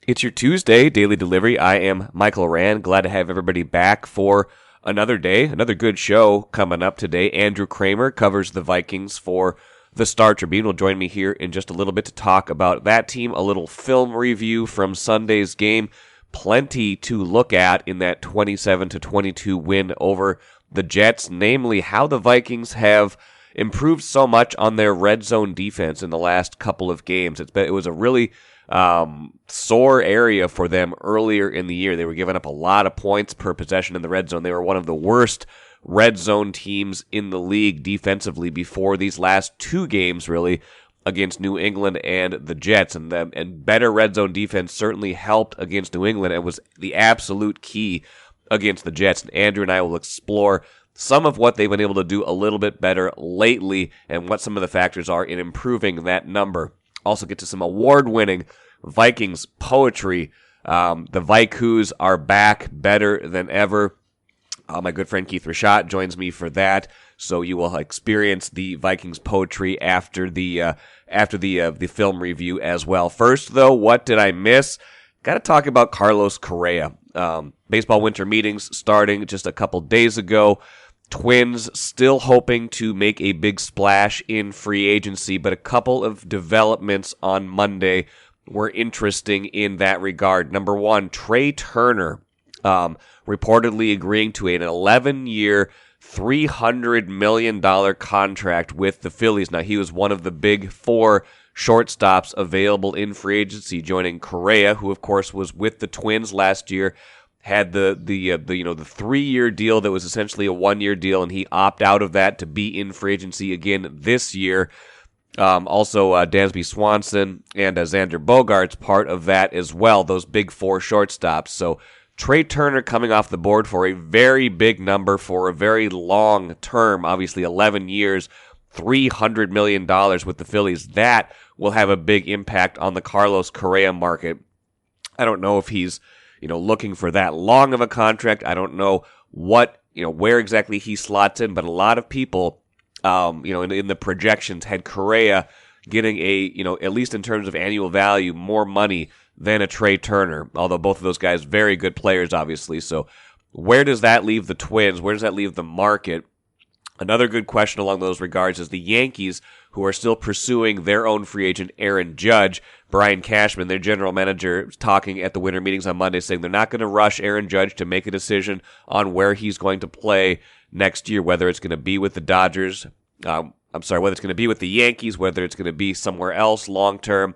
It's your Tuesday daily delivery. I am Michael Rand. Glad to have everybody back for another day, another good show coming up today. Andrew Krammer covers the Vikings for the Tribune. Will join me here in just a little bit to talk about that team, a little film review from Sunday's game. Plenty to look at in that 27-22 win over the Jets, namely how the Vikings have improved so much on their red zone defense in the last couple of games. It was a really sore area for them earlier in the year. They were giving up a lot of points per possession in the red zone. They were one of the worst red zone teams in the league defensively before these last two games, really, against New England and the Jets. And better red zone defense certainly helped against New England and was the absolute key against the Jets. And Andrew and I will explore some of what they've been able to do a little bit better lately and what some of the factors are in improving that number. Also get to some award-winning Vikings poetry. The Vikus are back better than ever. My good friend Keith Rashat joins me for that, so you will experience the Vikings poetry after the film review as well. First, though, what did I miss? Got to talk about Carlos Correa. Baseball winter meetings starting just a couple days ago. Twins still hoping to make a big splash in free agency, but a couple of developments on Monday were interesting in that regard. Number one, Trea Turner reportedly agreeing to an 11-year, $300 million contract with the Phillies. Now, he was one of the big four shortstops available in free agency, joining Correa, who, of course, was with the Twins last year, had the 3-year deal that was essentially a 1-year deal, and he opted out of that to be in free agency again this year. Also, Dansby Swanson and Xander Bogaerts part of that as well, those big four shortstops. So Trea Turner coming off the board for a very big number for a very long term, obviously 11 years, $300 million with the Phillies. That will have a big impact on the Carlos Correa market. I don't know if he's looking for that long of a contract. I don't know where exactly he slots in, but a lot of people, in the projections had Correa getting at least in terms of annual value, more money than a Trea Turner, although both of those guys, very good players, obviously. So where does that leave the Twins? Where does that leave the market? Another good question along those regards is the Yankees, who are still pursuing their own free agent, Aaron Judge. Brian Cashman, their general manager, was talking at the winter meetings on Monday, saying they're not going to rush Aaron Judge to make a decision on where he's going to play next year, whether it's going to be with the Dodgers, whether it's going to be with the Yankees, whether it's going to be somewhere else long term.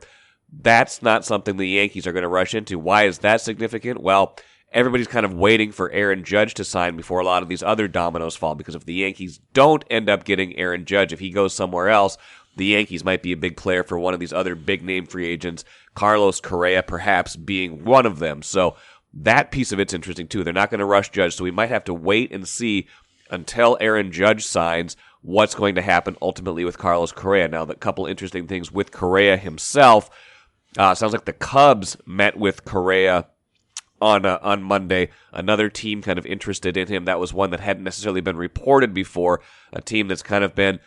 That's not something the Yankees are going to rush into. Why is that significant? Well, everybody's kind of waiting for Aaron Judge to sign before a lot of these other dominoes fall, because if the Yankees don't end up getting Aaron Judge, if he goes somewhere else, the Yankees might be a big player for one of these other big-name free agents, Carlos Correa perhaps being one of them. So that piece of it's interesting, too. They're not going to rush Judge, so we might have to wait and see until Aaron Judge signs what's going to happen ultimately with Carlos Correa. Now, the couple interesting things with Correa himself. Sounds like the Cubs met with Correa on Monday. Another team kind of interested in him. That was one that hadn't necessarily been reported before. A team that's kind of been,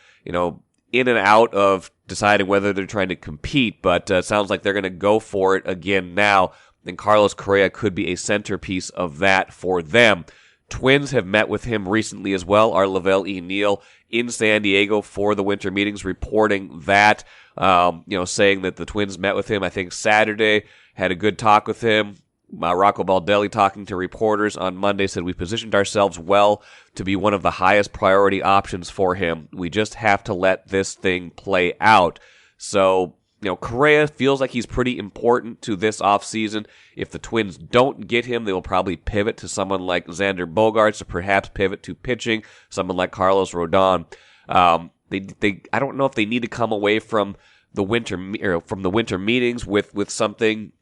in and out of deciding whether they're trying to compete, but sounds like they're going to go for it again now. And Carlos Correa could be a centerpiece of that for them. Twins have met with him recently as well. Our Lavelle E. Neal in San Diego for the winter meetings, reporting that, saying that the Twins met with him, I think Saturday, had a good talk with him. Rocco Baldelli, talking to reporters on Monday, said we positioned ourselves well to be one of the highest priority options for him. We just have to let this thing play out. So, Correa feels like he's pretty important to this offseason. If the Twins don't get him, they will probably pivot to someone like Xander Bogaerts, or perhaps pivot to pitching, someone like Carlos Rodon. I don't know if they need to come away from the winter meetings with something,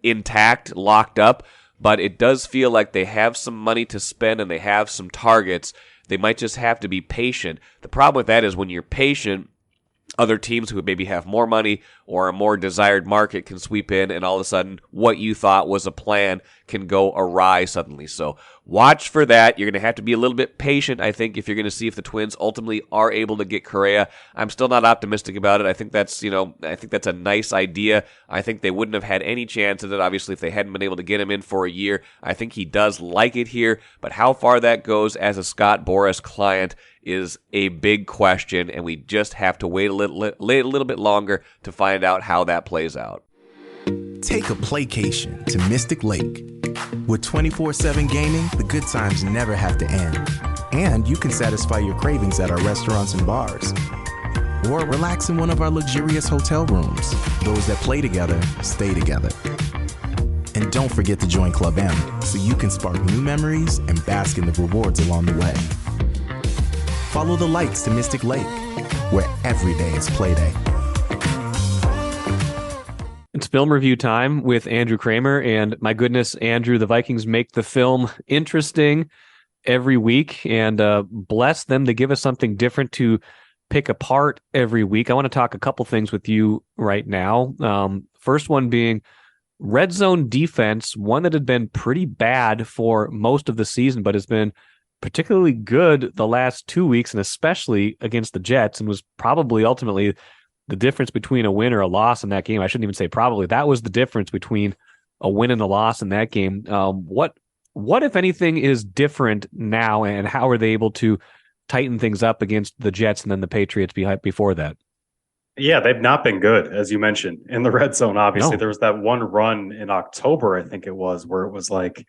intact, locked up, but it does feel like they have some money to spend and they have some targets. They might just have to be patient. The problem with that is when you're patient, other teams who maybe have more money or a more desired market can sweep in, and all of a sudden what you thought was a plan can go awry suddenly. So watch for that. You're going to have to be a little bit patient, I think, if you're going to see if the Twins ultimately are able to get Correa. I'm still not optimistic about it. I think that's a nice idea. I think they wouldn't have had any chance of it, obviously, if they hadn't been able to get him in for a year. I think he does like it here, but how far that goes as a Scott Boras client is a big question, and we just have to wait a little bit longer to find out how that plays out. Take a playcation to Mystic Lake. With 24/7 gaming, the good times never have to end. And you can satisfy your cravings at our restaurants and bars. Or relax in one of our luxurious hotel rooms. Those that play together, stay together. And don't forget to join Club M so you can spark new memories and bask in the rewards along the way. Follow the lights to Mystic Lake, where every day is play day. It's film review time with Andrew Krammer, and my goodness, Andrew, the Vikings make the film interesting every week, and bless them to give us something different to pick apart every week. I want to talk a couple things with you right now. First one being red zone defense, one that had been pretty bad for most of the season, but has been particularly good the last 2 weeks, and especially against the Jets, and was probably ultimately the difference between a win or a loss in that game. I shouldn't even say probably. That was the difference between a win and a loss in that game. What, if anything, is different now, and how are they able to tighten things up against the Jets and then the Patriots before that? Yeah, they've not been good, as you mentioned, in the red zone. Obviously, No. There was that one run in October, I think it was, where it was like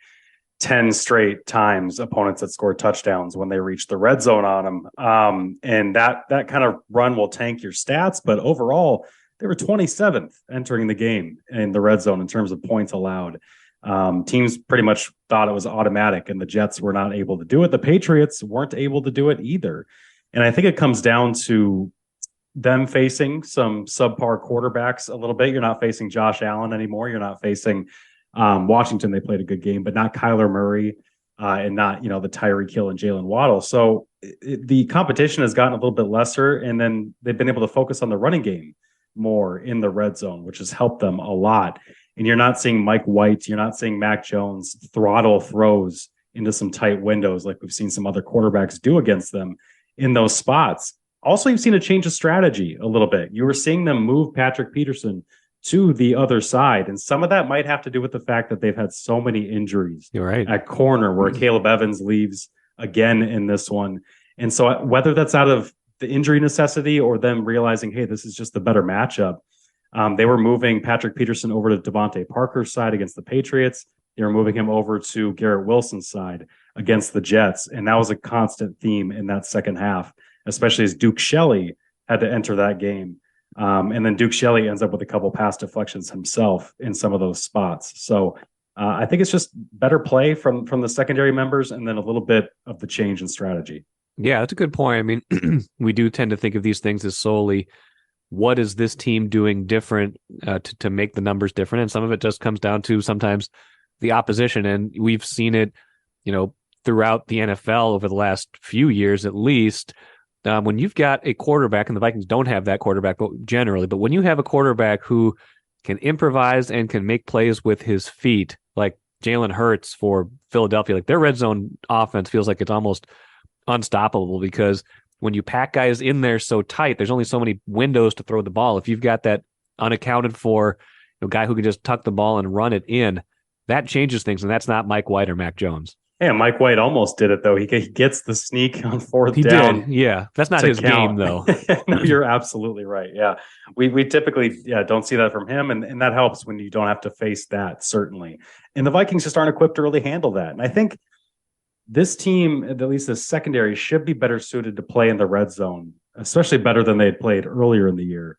10 straight times opponents that scored touchdowns when they reached the red zone on them. And that kind of run will tank your stats. But overall, they were 27th entering the game in the red zone in terms of points allowed. Teams pretty much thought it was automatic, and the Jets were not able to do it. The Patriots weren't able to do it either. And I think it comes down to them facing some subpar quarterbacks a little bit. You're not facing Josh Allen anymore. You're not facing Washington. They played a good game, but not Kyler Murray and not, the Tyreek Hill and Jalen Waddle. So the competition has gotten a little bit lesser, and then they've been able to focus on the running game more in the red zone, which has helped them a lot. And you're not seeing Mike White, you're not seeing Mac Jones throttle throws into some tight windows like we've seen some other quarterbacks do against them in those spots. Also, you've seen a change of strategy a little bit. You were seeing them move Patrick Peterson to the other side. And some of that might have to do with the fact that they've had so many injuries at corner, where Caleb Evans leaves again in this one. And so whether that's out of the injury necessity or them realizing, hey, this is just the better matchup, they were moving Patrick Peterson over to Devontae Parker's side against the Patriots. They were moving him over to Garrett Wilson's side against the Jets. And that was a constant theme in that second half, especially as Duke Shelley had to enter that game. And then Duke Shelley ends up with a couple pass deflections himself in some of those spots. So I think it's just better play from the secondary members, and then a little bit of the change in strategy. Yeah, that's a good point. I mean, we do tend to think of these things as solely what is this team doing different to make the numbers different. And some of it just comes down to sometimes the opposition. And we've seen it, throughout the NFL over the last few years, at least. When you've got a quarterback, and the Vikings don't have that quarterback, but when you have a quarterback who can improvise and can make plays with his feet, like Jalen Hurts for Philadelphia, like their red zone offense feels like it's almost unstoppable, because when you pack guys in there so tight, there's only so many windows to throw the ball. If you've got that unaccounted for guy who can just tuck the ball and run it in, that changes things, and that's not Mike White or Mac Jones. Yeah, Mike White almost did it, though. He gets the sneak on fourth down. He did, yeah. That's not his game, though. No, you're absolutely right. Yeah, we typically don't see that from him, and that helps when you don't have to face that, certainly. And the Vikings just aren't equipped to really handle that. And I think this team, at least the secondary, should be better suited to play in the red zone, especially better than they had played earlier in the year.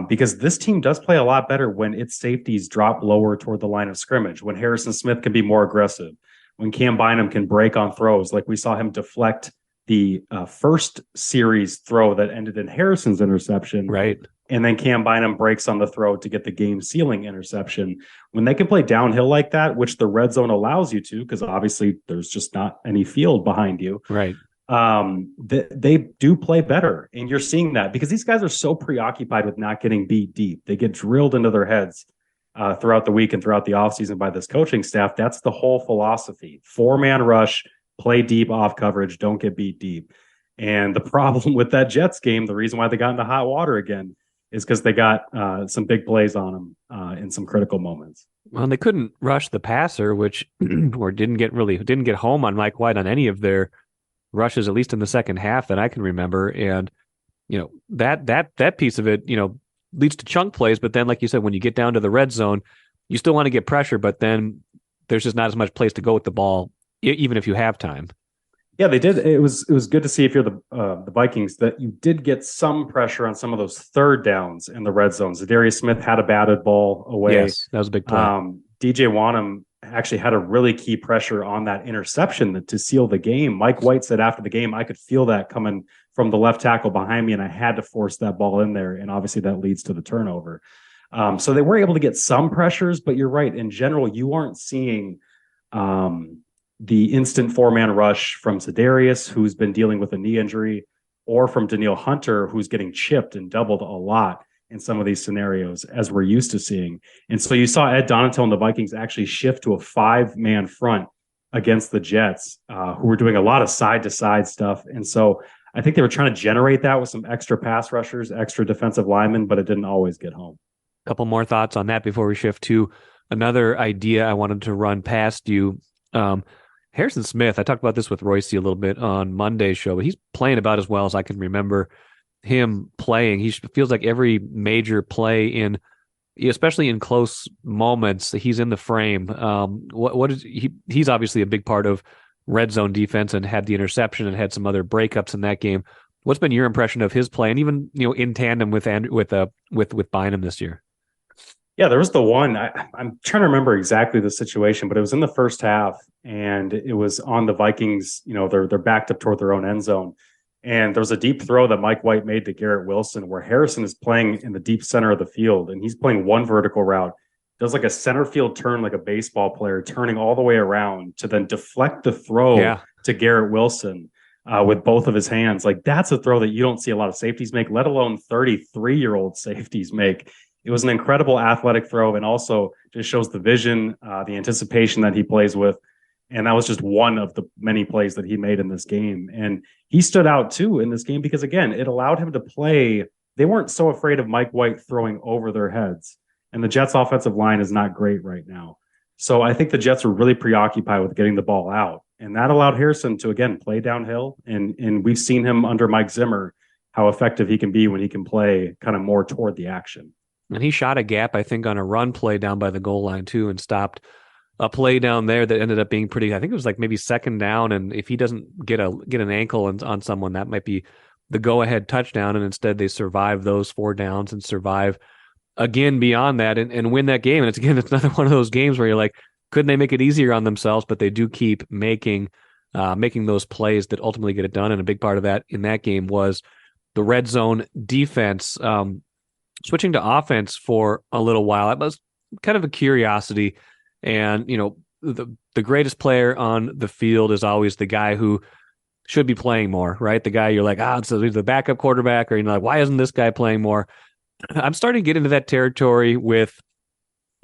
Because this team does play a lot better when its safeties drop lower toward the line of scrimmage, when Harrison Smith can be more aggressive, when Cam Bynum can break on throws, like we saw him deflect the first series throw that ended in Harrison's interception. Right. And then Cam Bynum breaks on the throw to get the game-sealing interception. When they can play downhill like that, which the red zone allows you to, because obviously there's just not any field behind you. Right. they do play better. And you're seeing that because these guys are so preoccupied with not getting beat deep. They get drilled into their heads throughout the week and throughout the offseason by this coaching staff. That's the whole philosophy. 4-man rush, play deep off coverage, don't get beat deep. And the problem with that Jets game, the reason why they got into hot water again, is because they got some big plays on them in some critical moments. Well, they couldn't rush the passer, which or didn't get home on Mike White on any of their rushes, at least in the second half that I can remember. And that piece of it, leads to chunk plays. But then, like you said, when you get down to the red zone, you still want to get pressure, but then there's just not as much place to go with the ball, even if you have time. Yeah, they did. It was good to see, if you're the Vikings, that you did get some pressure on some of those third downs in the red zone. Zadarius Smith had a batted ball away. Yes, that was a big play. DJ Wanham actually had a really key pressure on that interception to seal the game. Mike White said after the game, I could feel that coming from the left tackle behind me, and I had to force that ball in there. And obviously that leads to the turnover. So they were able to get some pressures, but you're right. In general, you aren't seeing the instant 4-man rush from Zadarius, who's been dealing with a knee injury, or from Danielle Hunter, who's getting chipped and doubled a lot in some of these scenarios, as we're used to seeing. And so you saw Ed Donatel and the Vikings actually shift to a 5-man front against the Jets, who were doing a lot of side-to-side stuff. And so I think they were trying to generate that with some extra pass rushers, extra defensive linemen, but it didn't always get home. A couple more thoughts on that before we shift to another idea I wanted to run past you. Harrison Smith, I talked about this with Royce a little bit on Monday's show, but he's playing about as well as I can remember him playing. He feels like every major play especially in close moments, he's in the frame. He's obviously a big part of red zone defense and had the interception and had some other breakups in that game. What's been your impression of his play, and even in tandem with Bynum this year? Yeah, there was the one. I'm trying to remember exactly the situation, but it was in the first half, and it was on the Vikings. They're backed up toward their own end zone, and there was a deep throw that Mike White made to Garrett Wilson, where Harrison is playing in the deep center of the field, and he's playing one vertical route, does like a center field turn, like a baseball player, turning all the way around to then deflect the throw to Garrett Wilson with both of his hands. Like, that's a throw that you don't see a lot of safeties make, let alone 33-year-old safeties make. It was an incredible athletic throw, and also just shows the vision, the anticipation that he plays with. And that was just one of the many plays that he made in this game. And he stood out too in this game because, again, it allowed him to play. They weren't so afraid of Mike White throwing over their heads. And the Jets' offensive line is not great right now. So I think the Jets were really preoccupied with getting the ball out. And that allowed Harrison to, again, play downhill. And we've seen him under Mike Zimmer, how effective he can be when he can play kind of more toward the action. And he shot a gap, I think, on a run play down by the goal line, too, and stopped a play down there that ended up being pretty, I think it was like maybe second down. And if he doesn't get an ankle on someone, that might be the go-ahead touchdown. And instead, they survive those 4 downs and survive again beyond that and win that game. And it's another one of those games where you're like, couldn't they make it easier on themselves? But they do keep making those plays that ultimately get it done. And a big part of that in that game was the red zone defense. Switching to offense for a little while, it was kind of a curiosity. And, the greatest player on the field is always the guy who should be playing more, right? The guy you're like, it's the backup quarterback, or, like, why isn't this guy playing more? I'm starting to get into that territory with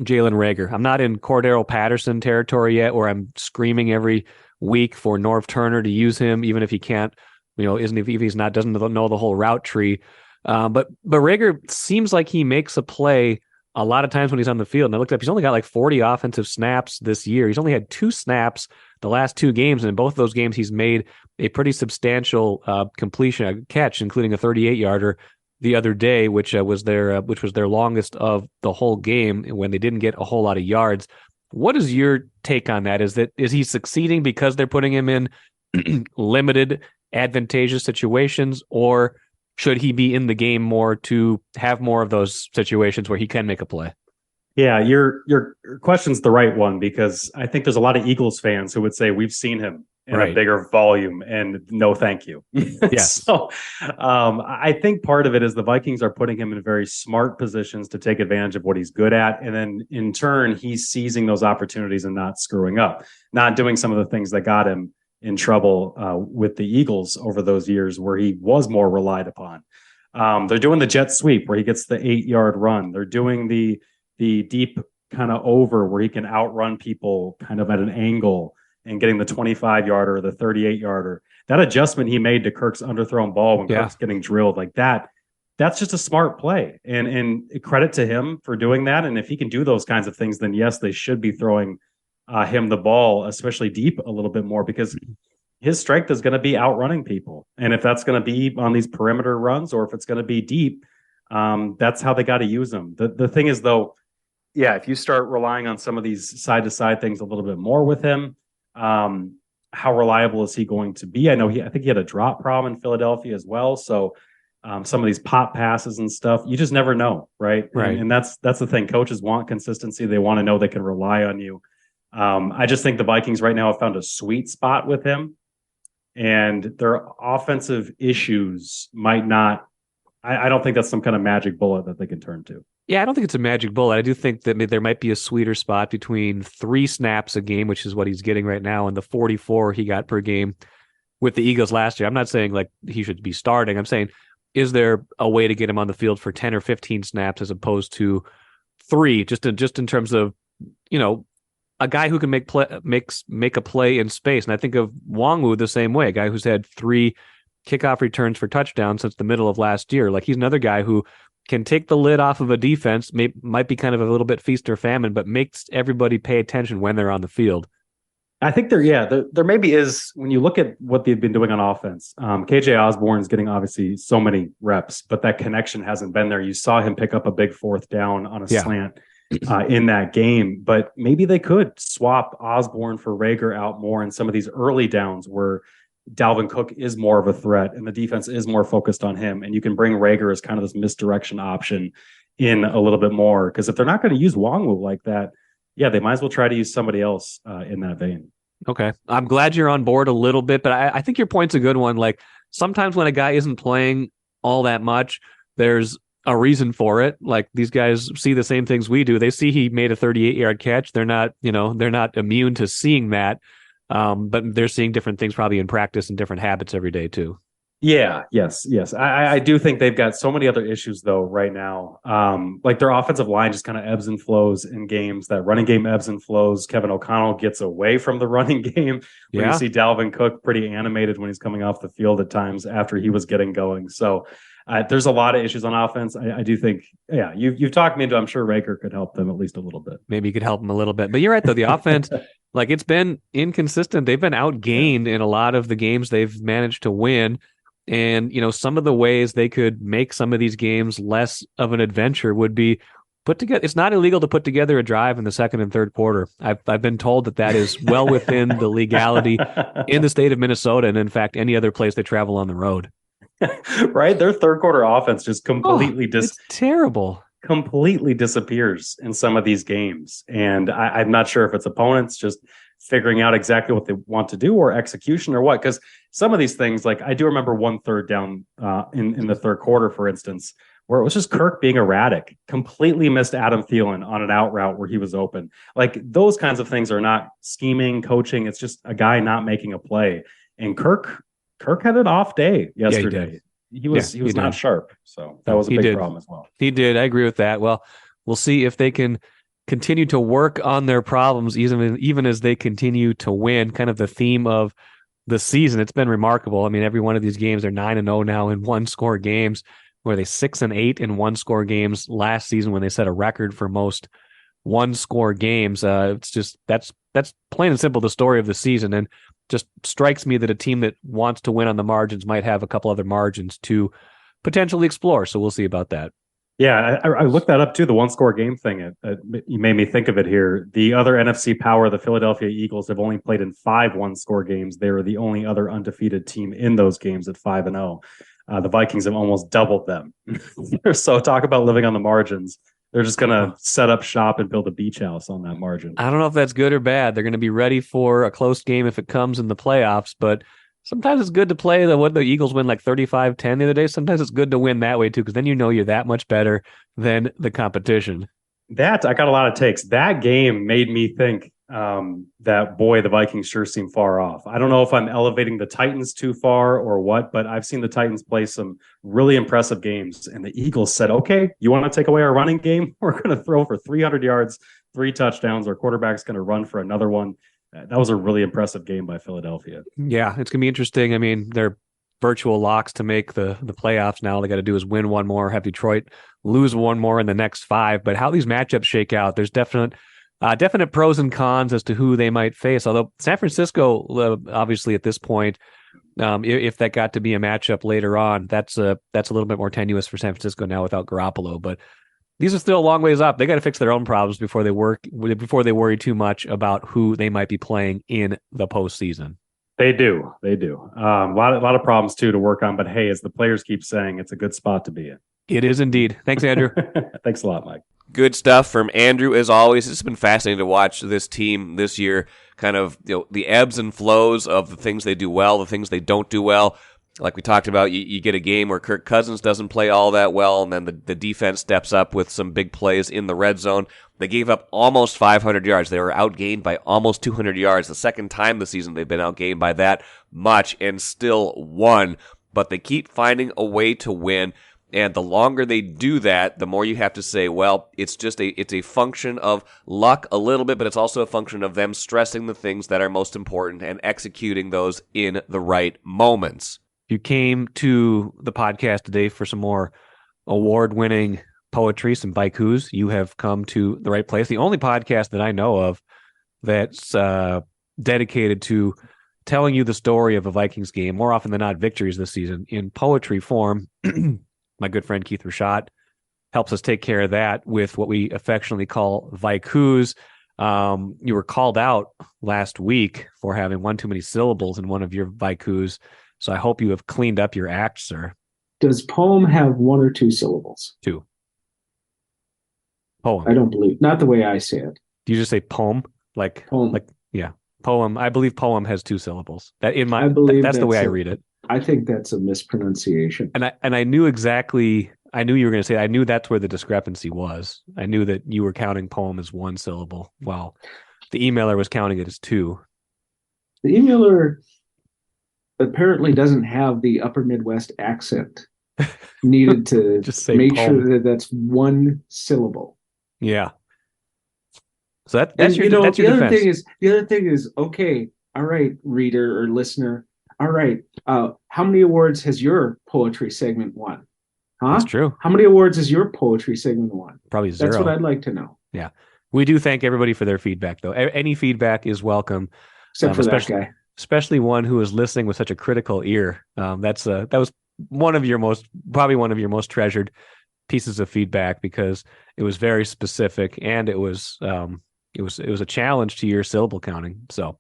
Jalen Reagor. I'm not in Cordero Patterson territory yet, where I'm screaming every week for Norv Turner to use him, even if he can't, if he's not, doesn't know the whole route tree. But Reagor seems like he makes a play a lot of times when he's on the field. And I looked up, he's only got like 40 offensive snaps this year. He's only had 2 snaps the last 2 games. And in both of those games, he's made a pretty substantial completion, a catch, including a 38-yarder the other day, which was their longest of the whole game when they didn't get a whole lot of yards. What is your take on that? Is he succeeding because they're putting him in limited, advantageous situations, or should he be in the game more to have more of those situations where he can make a play? Yeah, your question's the right one, because I think there's a lot of Eagles fans who would say we've seen him in a bigger volume, and no thank you. Yes. So I think part of it is the Vikings are putting him in very smart positions to take advantage of what he's good at. And then in turn, he's seizing those opportunities and not screwing up, not doing some of the things that got him in trouble with the Eagles over those years where he was more relied upon. They're doing the jet sweep where he gets the 8-yard run. They're doing the deep kind of over where he can outrun people kind of at an angle and getting the 25-yarder or the 38-yarder. That adjustment he made to Kirk's underthrown ball when Kirk's getting drilled like that, that's just a smart play. And credit to him for doing that. And if he can do those kinds of things, then yes, they should be throwing him the ball, especially deep a little bit more, because his strength is going to be outrunning people. And if that's going to be on these perimeter runs or if it's going to be deep, that's how they got to use him. The thing is, though, if you start relying on some of these side-to-side things a little bit more with him, how reliable is he going to be? I think he had a drop problem in Philadelphia as well. So some of these pop passes and stuff, you just never know, right? Right. And that's the thing. Coaches want consistency. They want to know they can rely on you. I just think the Vikings right now have found a sweet spot with him, and their offensive issues might not. I don't think that's some kind of magic bullet that they can turn to. Yeah, I don't think it's a magic bullet. I do think that there might be a sweeter spot between 3 snaps a game, which is what he's getting right now, and the 44 he got per game with the Eagles last year. I'm not saying like he should be starting. I'm saying, is there a way to get him on the field for 10 or 15 snaps as opposed to 3, just in terms of, a guy who can make a play in space. And I think of Wongwu the same way, a guy who's had 3 kickoff returns for touchdowns since the middle of last year. Like, he's another guy who can take the lid off of a defense, might be kind of a little bit feast or famine, but makes everybody pay attention when they're on the field. I think there maybe is, when you look at what they've been doing on offense, KJ Osborne's getting obviously so many reps, but that connection hasn't been there. You saw him pick up a big 4th down on a slant in that game, but maybe they could swap Osborne for Reagor out more in some of these early downs where Dalvin Cook is more of a threat and the defense is more focused on him. And you can bring Reagor as kind of this misdirection option in a little bit more. Because if they're not going to use Wongwu like that, they might as well try to use somebody else in that vein. Okay. I'm glad you're on board a little bit, but I think your point's a good one. Like, sometimes when a guy isn't playing all that much, there's a reason for it. Like, these guys see the same things we do. They see he made a 38-yard catch. They're not immune to seeing that. But they're seeing different things probably in practice and different habits every day too. Yes. I do think they've got so many other issues though right now. Like, their offensive line just kind of ebbs and flows in games. That running game ebbs and flows. Kevin O'Connell gets away from the running game. You see Dalvin Cook pretty animated when he's coming off the field at times after he was getting going. So there's a lot of issues on offense. I do think, you've talked me into, I'm sure Reagor could help them at least a little bit. Maybe you could help them a little bit. But you're right, though. The offense, like, it's been inconsistent. They've been outgained in a lot of the games they've managed to win. And, some of the ways they could make some of these games less of an adventure would be put together. It's not illegal to put together a drive in the second and third quarter. I've been told that is well within the legality in the state of Minnesota. And in fact, any other place they travel on the road. Right? Their third quarter offense just completely it's terrible. Completely disappears in some of these games. And I'm not sure if it's opponents just figuring out exactly what they want to do or execution or what. Because some of these things, like, I do remember 1 third down in the third quarter, for instance, where it was just Kirk being erratic, completely missed Adam Thielen on an out route where he was open. Like, those kinds of things are not scheming, coaching. It's just a guy not making a play. And Kirk had an off day yesterday. He was not sharp. So that was a big problem as well. He did. I agree with that. Well, we'll see if they can continue to work on their problems, even as they continue to win. Kind of the theme of the season. It's been remarkable. I mean, every one of these games, they're 9-0 now in 1-score games, where they 6-8 in 1-score games last season when they set a record for most 1-score games. It's just, that's plain and simple the story of the season. And just strikes me that a team that wants to win on the margins might have a couple other margins to potentially explore. So we'll see about that. Yeah, I looked that up too. The 1-score game thing, you made me think of it here. The other NFC power, the Philadelphia Eagles, have only played in 5 1-score games. They were the only other undefeated team in those games at 5-0. The Vikings have almost doubled them. So talk about living on the margins. They're just going to set up shop and build a beach house on that margin. I don't know if that's good or bad. They're going to be ready for a close game if it comes in the playoffs, but sometimes it's good to play the Eagles win like 35-10 the other day. Sometimes it's good to win that way too, because then you're that much better than the competition. I got a lot of takes. That game made me think that boy, the Vikings sure seem far off. I don't know if I'm elevating the Titans too far or what, but I've seen the Titans play some really impressive games, and the Eagles said, okay, you want to take away our running game? We're going to throw for 300 yards, 3 touchdowns. Our quarterback's going to run for another one. That was a really impressive game by Philadelphia. Yeah, it's going to be interesting. I mean, they're virtual locks to make the playoffs now. All they got to do is win one more, have Detroit lose one more in the next 5. But how these matchups shake out, there's definite pros and cons as to who they might face. Although San Francisco, obviously at this point, if that got to be a matchup later on, that's a little bit more tenuous for San Francisco now without Garoppolo. But these are still a long ways up. They got to fix their own problems before they worry too much about who they might be playing in the postseason. They do. A lot of problems too to work on. But hey, as the players keep saying, it's a good spot to be in. It is indeed. Thanks, Andrew. Thanks a lot, Mike. Good stuff from Andrew, as always. It's been fascinating to watch this team this year, kind of the ebbs and flows of the things they do well, the things they don't do well. Like we talked about, you get a game where Kirk Cousins doesn't play all that well, and then the defense steps up with some big plays in the red zone. They gave up almost 500 yards. They were outgained by almost 200 yards. The second time this season they've been outgained by that much and still won. But they keep finding a way to win. And the longer they do that, the more you have to say, well, it's a function of luck a little bit, but it's also a function of them stressing the things that are most important and executing those in the right moments. You came to the podcast today for some more award-winning poetry, some haikus. You have come to the right place. The only podcast that I know of that's dedicated to telling you the story of a Vikings game, more often than not victories this season, in poetry form. My good friend Keith Rashad helps us take care of that with what we affectionately call haikus. You were called out last week for having one too many syllables in one of your haikus, so I hope you have cleaned up your act, sir. Does poem have 1 or 2 syllables? 2. Poem. I don't believe. Not the way I say it. Do you just say poem? Like poem. Like yeah, poem. I believe poem has 2 syllables. That's the way I read it. I think that's a mispronunciation. And I knew exactly. I knew you were going to say. I knew that's where the discrepancy was. I knew that you were counting poem as 1 syllable, while the emailer was counting it as 2. The emailer apparently doesn't have the Upper Midwest accent needed to just make poem. sure that that's 1 syllable. Yeah. So that's your the defense. other thing is okay. All right, reader or listener. All right. How many awards has your poetry segment won? Huh? That's true. How many awards has your poetry segment won? Probably 0. That's what I'd like to know. Yeah. We do thank everybody for their feedback, though. Any feedback is welcome. Except for that guy. Especially one who is listening with such a critical ear. That was probably one of your most treasured pieces of feedback, because it was very specific, and it was a challenge to your syllable counting. So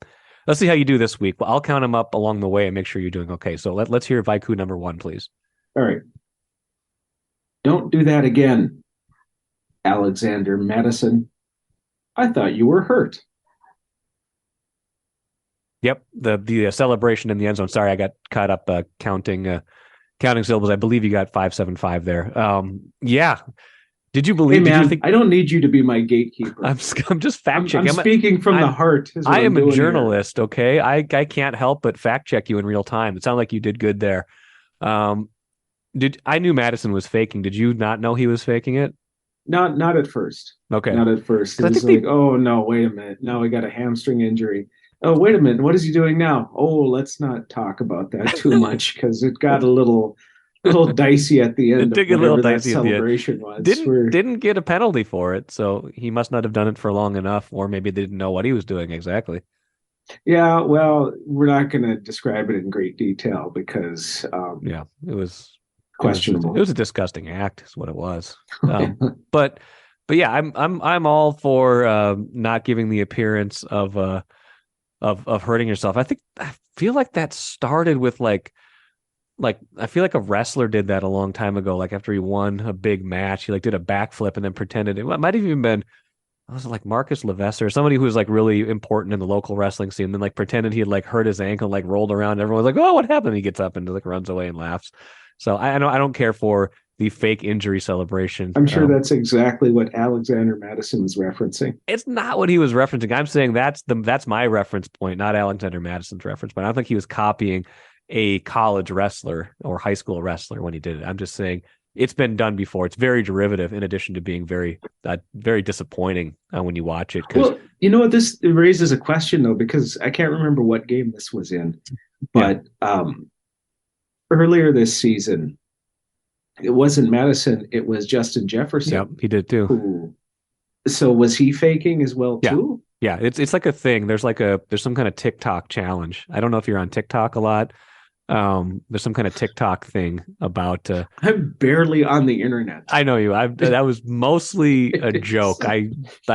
let's see how you do this week. Well, I'll count them up along the way and make sure you're doing okay. So let's hear haiku number 1, please. All right. Don't do that again, Alexander Madison. I thought you were hurt. Yep, the celebration in the end zone. Sorry, I got caught up counting syllables. I believe you got 575 there. Yeah. Did you believe? Hey man, did you think, I don't need you to be my gatekeeper. I'm just fact checking. I'm speaking from the heart. I am a journalist. Here. Okay, I can't help but fact check you in real time. It sounded like you did good there. I knew Madison was faking. Did you not know he was faking it? Not at first. Okay, not at first. It was like, oh no, wait a minute. Now we got a hamstring injury. Oh, wait a minute. What is he doing now? Oh, let's not talk about that too much, because it got a little dicey at the end. It did get a little dicey at the end. Celebration was. Didn't get a penalty for it, so he must not have done it for long enough, or maybe they didn't know what he was doing exactly. Yeah, well, we're not going to describe it in great detail because it was questionable. It was a disgusting act, is what it was. But yeah, I'm all for not giving the appearance of hurting yourself. I feel like that started with like I feel like a wrestler did that a long time ago. Like after he won a big match, he did a backflip and then pretended it might have even been, was it like Marcus Levesque or somebody who was really important in the local wrestling scene, and then pretended he had hurt his ankle, rolled around. Everyone's like, "Oh, what happened?" He gets up and runs away and laughs. So I don't care for the fake injury celebration. I'm sure that's exactly what Alexander Madison was referencing. It's not what he was referencing. I'm saying that's my reference point, not Alexander Madison's reference point. I don't think he was copying a college wrestler or high school wrestler when he did it. I'm just saying it's been done before. It's very derivative, in addition to being very disappointing when you watch it. Well, you know what, this raises a question though, because I can't remember what game this was in, but earlier this season, it wasn't Madison, it was Justin Jefferson. Yep, he did too. So was he faking as well too? Yeah, it's like a thing. There's some kind of TikTok challenge. I don't know if you're on TikTok a lot. There's some kind of TikTok thing about I'm barely on the internet. I know you. That was mostly a joke. I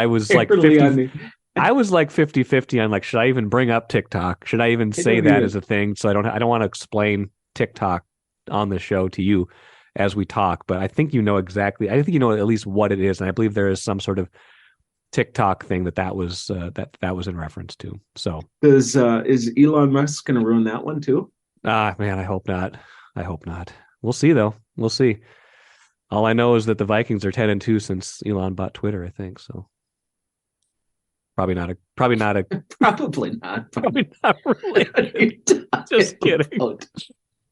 was like 50, I was like 50-50 on like, should I even bring up TikTok? Should I even say that as a thing? So I don't want to explain TikTok on the show to you as we talk, but I think you know exactly. I think you know at least what it is, and I believe there is some sort of TikTok thing that was that was in reference to. So is Elon Musk going to ruin that one too? Man, I hope not. We'll see though. We'll see. All I know is that the Vikings are 10-2 since Elon bought Twitter, I think. So probably not probably not really. Just kidding.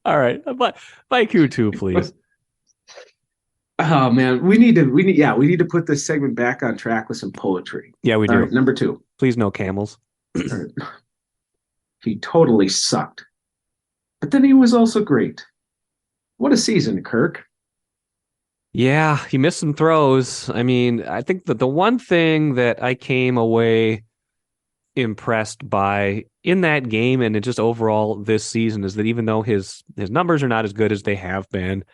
All right. But Q2, please. Oh man, we need to put this segment back on track with some poetry. Yeah, we do. All right, number 2. Please no camels. He totally sucked. But then he was also great. What a season, Kirk. Yeah, he missed some throws. I mean, I think that the one thing that I came away impressed by in that game and just overall this season is that even though his numbers are not as good as they have been,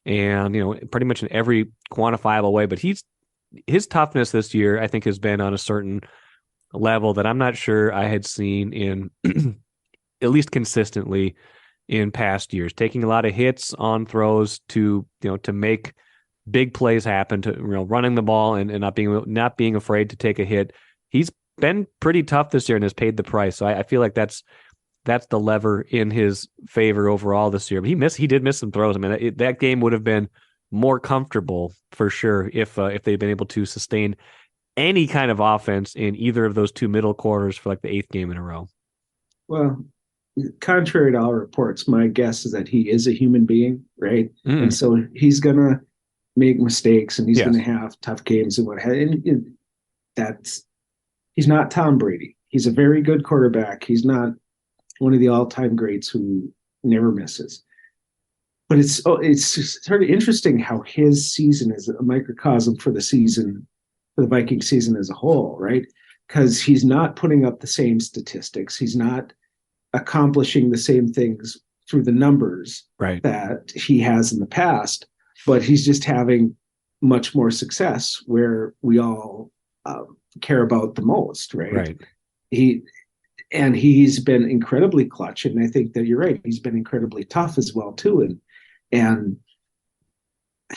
and pretty much in every quantifiable way, but his toughness this year, I think, has been on a certain level that I'm not sure I had seen in at least consistently in past years, taking a lot of hits on throws to make big plays happen, to running the ball and not being afraid to take a hit. He's been pretty tough this year and has paid the price. So I feel like that's the lever in his favor overall this year. But he did miss some throws. I mean, that game would have been more comfortable for sure if they'd been able to sustain any kind of offense in either of those two middle quarters for like the 8th game in a row. Well, contrary to all reports, my guess is that he is a human being, right? And so he's gonna make mistakes and he's gonna have tough games and what have you. And he's not Tom Brady. He's a very good quarterback. He's not one of the all-time greats who never misses. But it's sort of interesting how his season is a microcosm for the Viking season as a whole, right? Because he's not putting up the same statistics. He's not accomplishing the same things through the numbers that he has in the past, but he's just having much more success where we all care about the most, right? He's been incredibly clutch, and I think that you're right. He's been incredibly tough as well too, and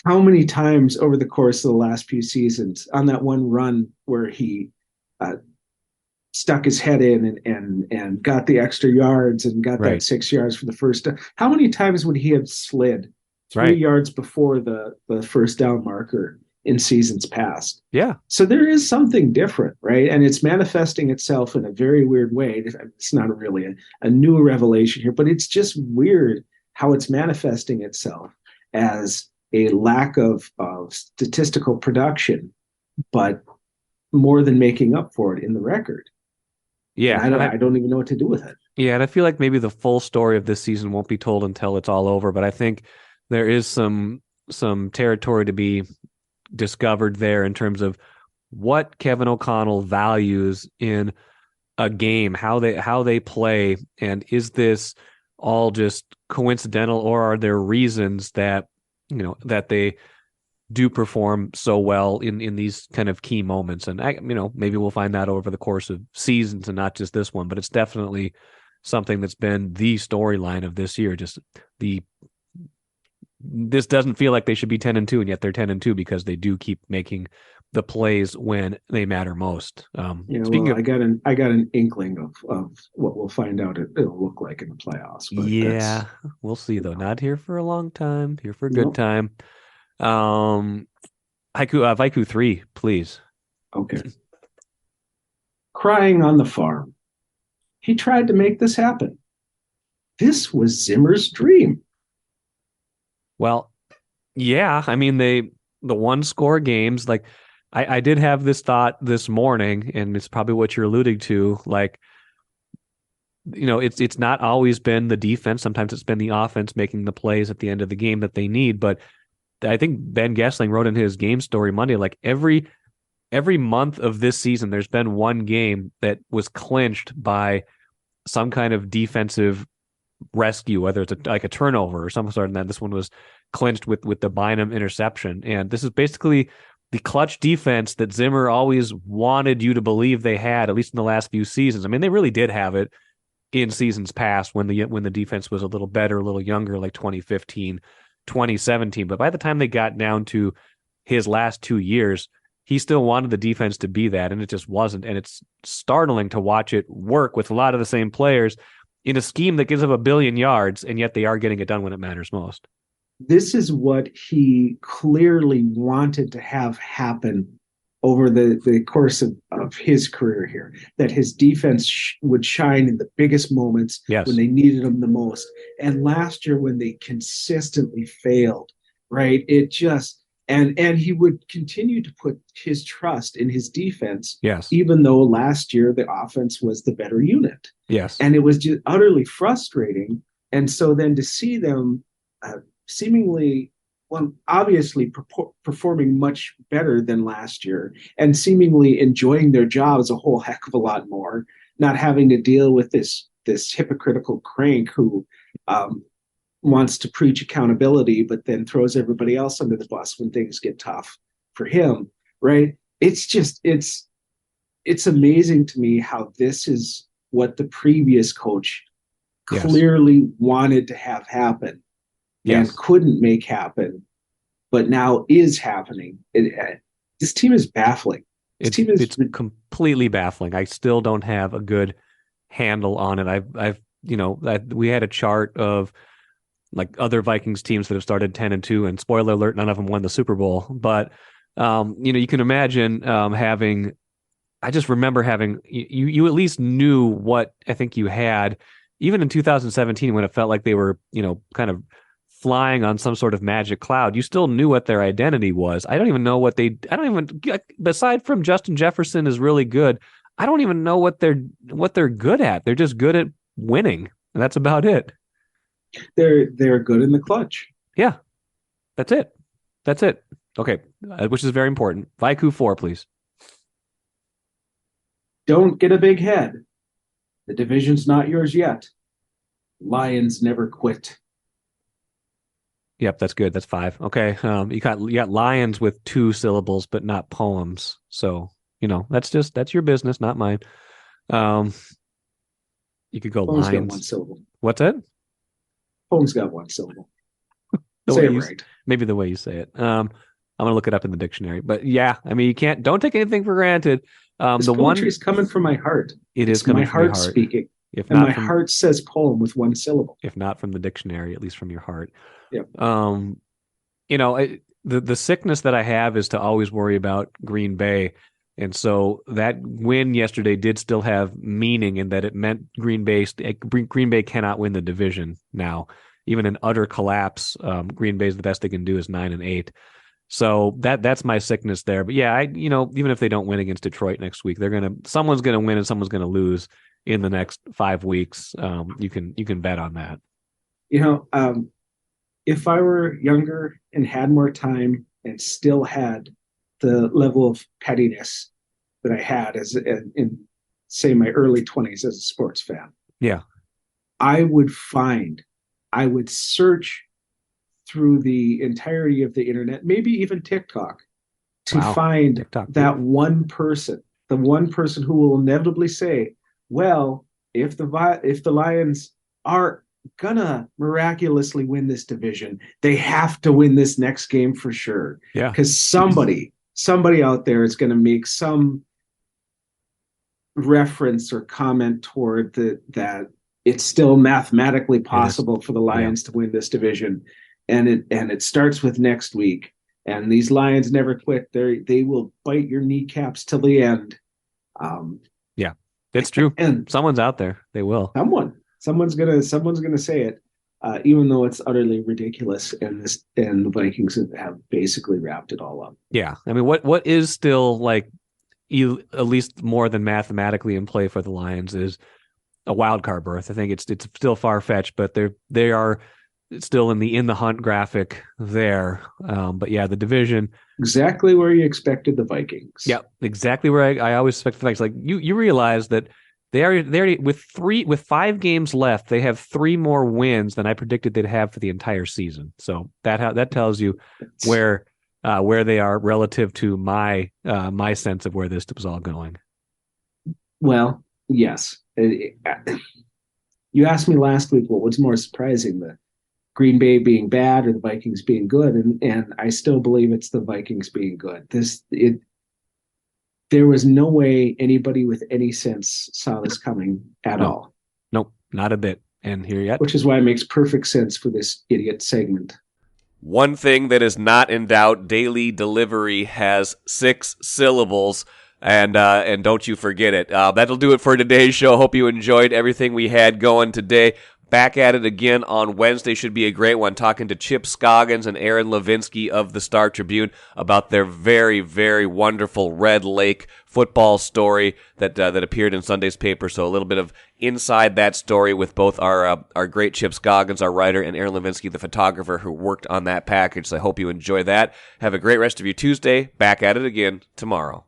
how many times over the course of the last few seasons on that one run where he stuck his head in and got the extra yards and got that 6 yards for the first down. How many times would he have slid 3 yards before the first down marker in seasons past? Yeah. So there is something different, right? And it's manifesting itself in a very weird way. It's not really a new revelation here, but it's just weird how it's manifesting itself as a lack of statistical production, but more than making up for it in the record. Yeah, I don't even know what to do with it. Yeah, and I feel like maybe the full story of this season won't be told until it's all over, but I think there is some territory to be discovered there in terms of what Kevin O'Connell values in a game, how they play, and is this all just coincidental, or are there reasons that that they do perform so well in these kind of key moments? And maybe we'll find that over the course of seasons and not just this one, but it's definitely something that's been the storyline of this year. This doesn't feel like they should be 10-2, and yet they're 10-2 because they do keep making the plays when they matter most. I got an inkling of what we'll find out it'll look like in the playoffs. But we'll see though. Not here for a long time. Here for a good time. Haiku 3, please. Okay. Crying on the farm. He tried to make this happen. This was Zimmer's dream. Well, yeah, I mean the one score games, like I did have this thought this morning, and it's probably what you're alluding to. Like, it's not always been the defense. Sometimes it's been the offense making the plays at the end of the game that they need. But I think Ben Gessling wrote in his game story Monday, like every month of this season, there's been one game that was clinched by some kind of defensive rescue, whether it's like a turnover or some sort. And then this one was clinched with the Bynum interception. And this is basically the clutch defense that Zimmer always wanted you to believe they had, at least in the last few seasons. I mean, they really did have it in seasons past when the defense was a little better, a little younger, like 2015, 2017. But by the time they got down to his last 2 years, he still wanted the defense to be that, and it just wasn't. And it's startling to watch it work with a lot of the same players in a scheme that gives up 1 billion yards, and yet they are getting it done when it matters most. This is what he clearly wanted to have happen over the course of his career here, that his defense would shine in the biggest moments when they needed them the most. And last year when they consistently failed, right, it just and he would continue to put his trust in his defense, even though last year the offense was the better unit. And it was just utterly frustrating. And so then to see them seemingly, well, obviously performing much better than last year and seemingly enjoying their jobs a whole heck of a lot more, not having to deal with this hypocritical crank who wants to preach accountability, but then throws everybody else under the bus when things get tough for him, right? It's amazing to me how this is what the previous coach clearly wanted to have happen and couldn't make happen, but now is happening. This team is baffling. It's completely baffling. I still don't have a good handle on it. We had a chart of like other Vikings teams that have started 10-2, and spoiler alert, none of them won the Super Bowl. But you can imagine having. I just remember having you at least knew what I think you had, even in 2017 when it felt like they were kind of flying on some sort of magic cloud. You still knew what their identity was. I don't even aside from Justin Jefferson is really good. I don't even know what they're good at. They're just good at winning, and that's about it. They're good in the clutch. Yeah, that's it. Okay, which is very important. Haiku 4, please. Don't get a big head. The division's not yours yet. Lions never quit. Yep, that's good. That's 5. Okay, you got Lions with 2 syllables, but not poems. So that's your business, not mine. You could go Poems Lions. got 1 syllable. What's that? Poems got 1 syllable. Say it right. Maybe the way you say it. I'm gonna look it up in the dictionary. But yeah, I mean, don't take anything for granted. This poetry is coming from my heart. It's coming from my heart speaking. And my heart says poem with 1 syllable. If not from the dictionary, at least from your heart. Yep. The sickness that I have is to always worry about Green Bay. And so that win yesterday did still have meaning in that it meant Green Bay cannot win the division now. Even in utter collapse, Green Bay's the best they can do is 9-8. So that's my sickness there. But yeah, even if they don't win against Detroit next week, someone's gonna win and someone's gonna lose in the next 5 weeks. You can bet on that. If I were younger and had more time and still had the level of pettiness that I had in say my early 20s as a sports fan, I would search through the entirety of the internet, maybe even TikTok, to find TikTok, that one person, the one person who will inevitably say, well, if the Lions are gonna miraculously win this division, they have to win this next game for sure. Yeah. Because somebody out there is gonna make some reference or comment toward that it's still mathematically possible for the Lions to win this division. And it starts with next week. And these Lions never quit. They will bite your kneecaps till the end. Yeah, it's true. And someone's out there. They will. Someone's gonna say it, even though it's utterly ridiculous. And the Vikings have basically wrapped it all up. Yeah, I mean, what is still like, at least more than mathematically in play for the Lions is a wild card berth. I think it's still far fetched, but they are still in the hunt graphic there. But yeah, the division exactly where you expected the Vikings. Yeah, exactly where I always expect the Vikings. Like you realize that they're with 5 games left, they have 3 more wins than I predicted they'd have for the entire season. So that tells you where they are relative to my sense of where this was all going. Well, yes. You asked me last week what was more surprising, the Green Bay being bad or the Vikings being good, and I still believe it's the Vikings being good. There was no way anybody with any sense saw this coming at all. Nope, not a bit. And here yet, which is why it makes perfect sense for this idiot segment. One thing that is not in doubt: daily delivery has 6 syllables. And don't you forget it. That'll do it for today's show. Hope you enjoyed everything we had going today. Back at it again on Wednesday. Should be a great one, talking to Chip Scoggins and Aaron Levinsky of the Star Tribune about their very, very wonderful Red Lake football story that appeared in Sunday's paper. So a little bit of inside that story with both our great Chip Scoggins, our writer, and Aaron Levinsky, the photographer who worked on that package. So I hope you enjoy that. Have a great rest of your Tuesday. Back at it again tomorrow.